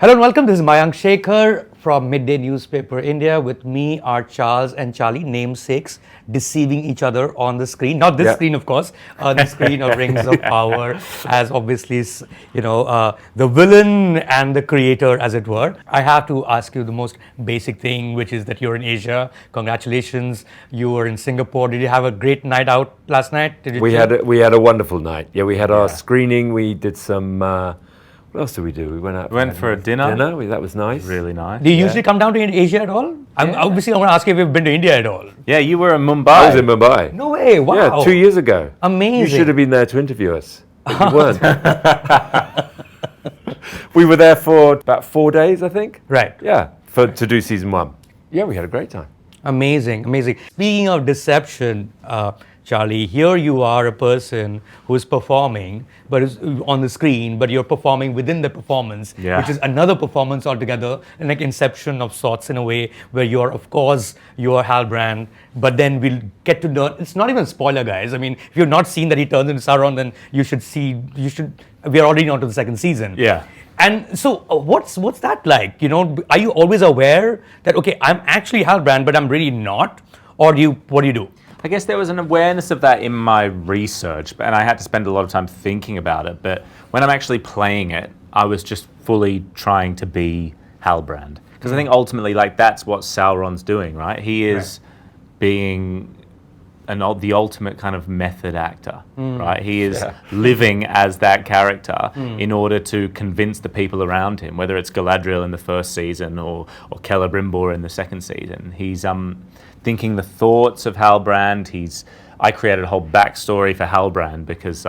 Hello and welcome. This is Mayank Shekhar from Midday Newspaper India. With me are Charles and Charlie, namesakes, deceiving each other on the screen. Not this screen, of course. The screen of Rings of Power, as obviously, the villain and the creator, as it were. I have to ask you the most basic thing, which is that you're in Asia. Congratulations. You were in Singapore. Did you have a great night out last night? We had a wonderful night. Yeah, we had our screening. We did some. What else did we do? We went out. Went for a dinner. That was nice. Really nice. Do you usually come down to Asia at all? Obviously, I want to ask you if you've been to India at all. Yeah, you were in Mumbai. I was in Mumbai. No way! Wow. Yeah, 2 years ago. Amazing. You should have been there to interview us. But you weren't. We were there for about 4 days, I think. Right. Yeah, to do season 1. Yeah, we had a great time. Amazing. Speaking of deception, Charlie, here you are a person who is performing, but is on the screen, but you're performing within the performance, which is another performance altogether, and like Inception of sorts in a way, where you're, of course, you're Halbrand, but then we'll get to learn. It's not even a spoiler, guys. I mean, if you've not seen that he turns into Sauron, then we are already on to the second season. Yeah. And so, what's that like? You know, are you always aware that, okay, I'm actually Halbrand, but I'm really not? Or what do you do? I guess there was an awareness of that in my research, and I had to spend a lot of time thinking about it. But when I'm actually playing it, I was just fully trying to be Halbrand. Because I think ultimately, that's what Sauron's doing, right? He is being the ultimate kind of method actor, right? He is living as that character in order to convince the people around him, whether it's Galadriel in the first season or Celebrimbor in the second season. He's thinking the thoughts of Halbrand. I created a whole backstory for Halbrand because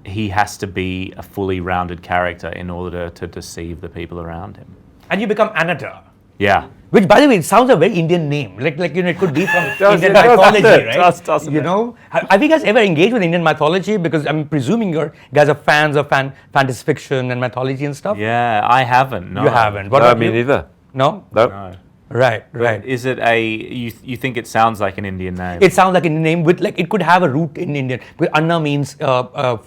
he has to be a fully rounded character in order to deceive the people around him. And you become Anatar. Yeah. Which, by the way, it sounds a very Indian name. It could be from Indian it mythology, does, right? doesn't you it? know, have you guys ever engaged with Indian mythology? Because I'm presuming you guys are fans of fantasy fiction and mythology and stuff. Yeah, I haven't. No. You haven't. What about me neither. No. No. Right. Is it you think it sounds like an Indian name? It sounds like a name with it could have a root in Indian. Because Anna means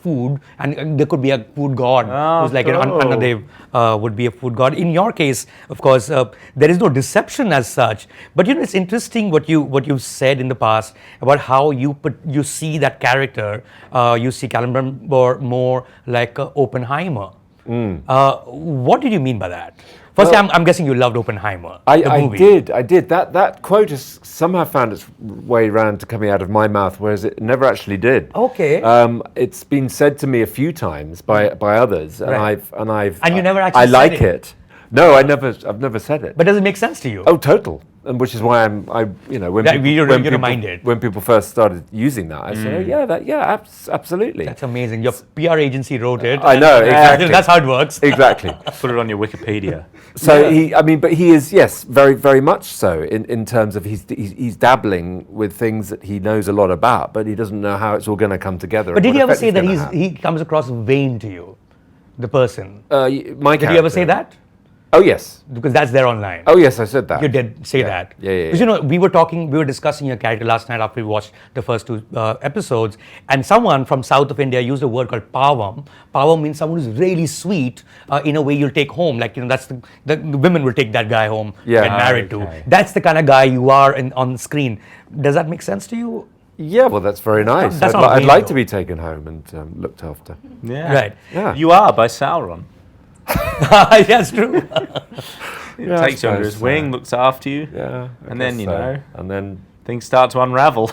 food, and there could be a food god who's like Annadev would be a food god. In your case, of course, there is no deception as such. But it's interesting what you've said in the past about how you see that character. You see Celebrimbor more like Oppenheimer. What did you mean by that? Firstly, I'm guessing you loved Oppenheimer. I did. That quote has somehow found its way around to coming out of my mouth, whereas it never actually did. Okay. It's been said to me a few times by others, and And you never actually I said like it. it. No, I've never said it. But does it make sense to you? Oh, total. And which is why when people first started using that, I said, absolutely. That's amazing. Your PR agency wrote it. I know, exactly. That's how it works. Exactly. Put it on your Wikipedia. So he is, yes, very, very much so in terms of he's dabbling with things that he knows a lot about, but he doesn't know how it's all going to come together. But did you ever say that he comes across vain to you, the person? Did you ever say that? Oh, yes. Because that's there online. Oh, yes, I said that. You did say that. Yeah. Because, we were discussing your character last night after we watched the first 2 episodes, and someone from south of India used a word called pavam. Pavam means someone who's really sweet in a way you'll take home. That's the women will take that guy home, get married to. That's the kind of guy you are on screen. Does that make sense to you? Yeah, well, that's very nice. I'd like to be taken home and looked after. Yeah. Right. Yeah. You are by Sauron. That's true. Takes you under his wing, looks after you. Yeah. And then, and then things start to unravel.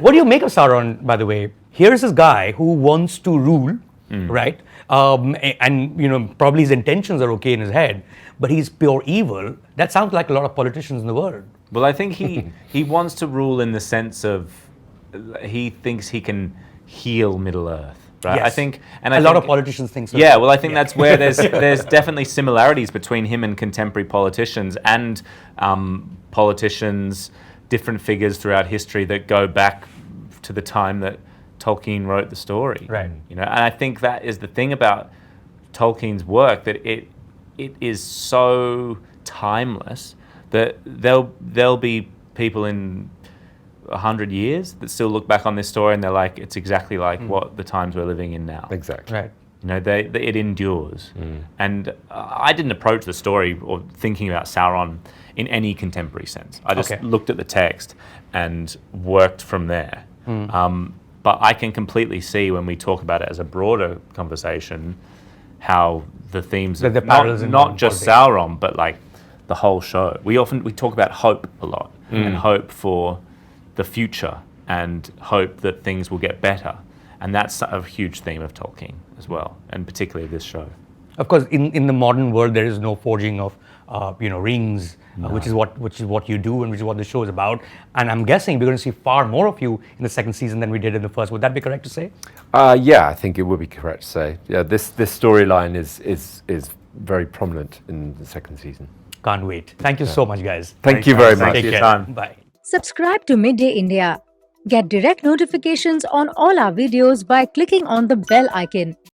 What do you make of Sauron, by the way? Here's this guy who wants to rule, right? And probably his intentions are okay in his head, but he's pure evil. That sounds like a lot of politicians in the world. Well, I think he wants to rule in the sense of he thinks he can heal Middle Earth. Right? Yes. I think a lot of politicians think so. Yeah, well, I think that's where there's definitely similarities between him and contemporary politicians and politicians, different figures throughout history that go back to the time that Tolkien wrote the story. Right. And I think that is the thing about Tolkien's work, that it is so timeless that there'll be people in 100 years that still look back on this story and they're like, it's exactly like what the times we're living in now. exactly. Right. You know, it endures. And I didn't approach the story or thinking about Sauron in any contemporary sense. I just looked at the text and worked from there. But I can completely see when we talk about it as a broader conversation, how the themes of not just Sauron, but like the whole show. We talk about hope a lot, and hope for the future, and hope that things will get better. And that's a huge theme of Tolkien as well, and particularly this show. Of course, in the modern world, there is no forging of rings, which is what you do and which is what the show is about. And I'm guessing we're going to see far more of you in the second season than we did in the first. Would that be correct to say? Yeah, I think it would be correct to say. Yeah, this storyline is very prominent in the second season. Can't wait. Thank you so much, guys. Thank you very much. Thank you for your time. Bye. Subscribe to Midday India. Get direct notifications on all our videos by clicking on the bell icon.